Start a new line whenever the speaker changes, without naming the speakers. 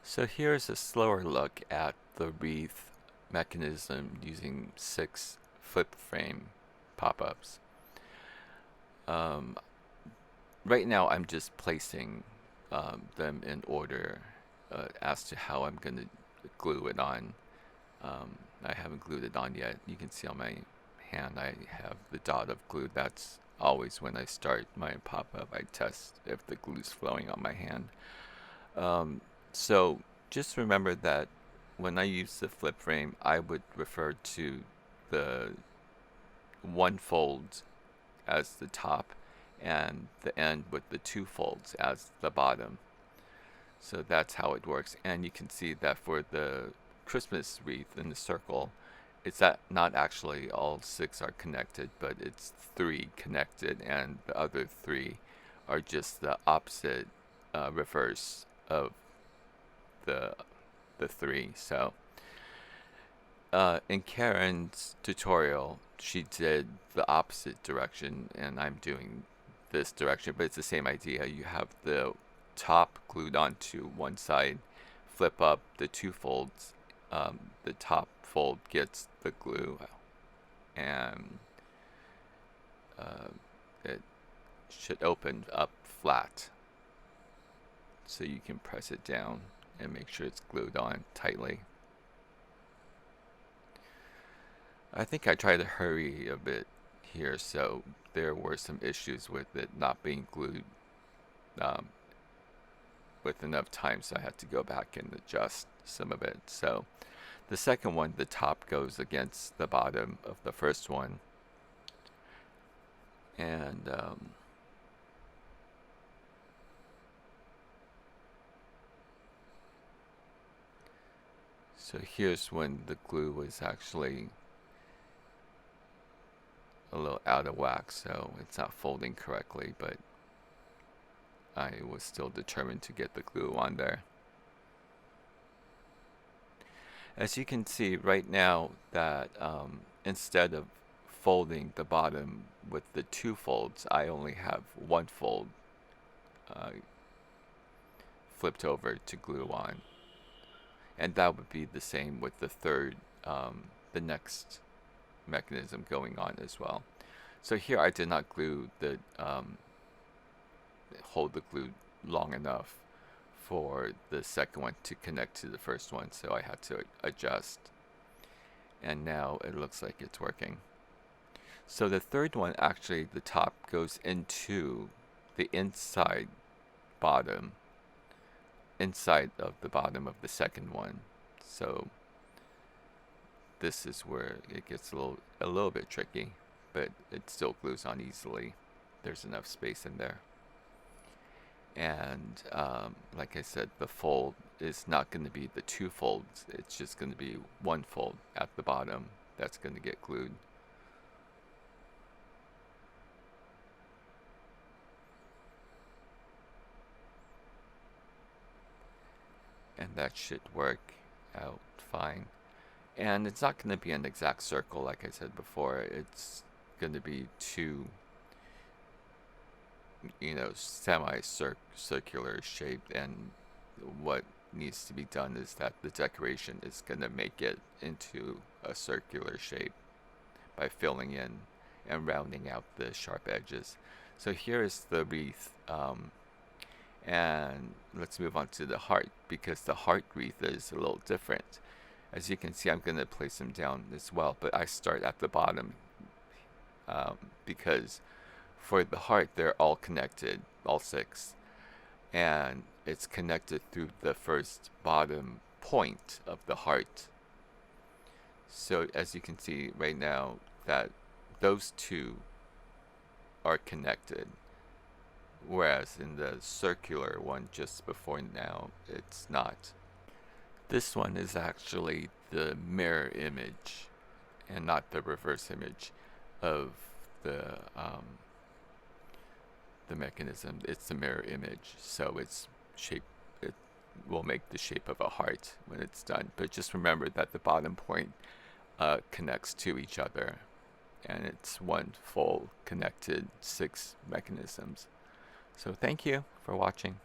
So here's a slower look at the wreath mechanism using 6 flip frame pop-ups. Um, right now I'm just placing them in order as to how I'm going to glue it on. I haven't glued it on yet. You can see on my hand I have the dot of glue. That's always when I start my pop-up. I test if the glue's flowing on my hand. So just remember that when I use the flip frame, I would refer to the one fold as the top and the end with the 2 folds as the bottom. So that's how it works. And you can see that for the Christmas wreath in the circle, it's not actually all 6 are connected, but it's 3 connected, and the other 3 are just the opposite reverse of the 3. So in Karen's tutorial, she did the opposite direction, and I'm doing this direction, but it's the same idea. You have the top glued onto one side, flip up the 2 folds, the top fold gets the glue, and it should open up flat, so you can press it down and make sure it's glued on tightly. I think I tried to hurry a bit here, so there were some issues with it not being glued with enough time, so I had to go back and adjust some of it. So the second one, the top goes against the bottom of the first one, and so here's when the glue was actually a little out of whack, so it's not folding correctly, but I was still determined to get the glue on there. As you can see right now that instead of folding the bottom with the 2 folds, I only have 1 fold flipped over to glue on. And that would be the same with the third, the next mechanism going on as well. So here I did not glue the hold the glue long enough for the second one to connect to the first one, so I had to adjust, and now it looks like it's working. So the third one, actually the top goes into the inside of the bottom of the second one. So this is where it gets a little bit tricky, but it still glues on easily. There's enough space in there. And like I said, the fold is not going to be the 2 folds. It's just going to be 1 fold at the bottom that's going to get glued. And that should work out fine. And it's not going to be an exact circle, like I said before. It's going to be 2, semi-circular shaped, and what needs to be done is that the decoration is going to make it into a circular shape by filling in and rounding out the sharp edges. So here is the wreath, and let's move on to the heart, because the heart wreath is a little different. As you can see, I'm going to place them down as well, but I start at the bottom because for the heart, they're all connected, all 6, and it's connected through the first bottom point of the heart. So as you can see right now, that those 2 are connected, whereas in the circular one just before now, it's not. This one is actually the mirror image and not the reverse image of the mechanism. It's the mirror image, so it will make the shape of a heart when it's done. But just remember that the bottom point connects to each other, and it's 1 full connected 6 mechanisms. So thank you for watching.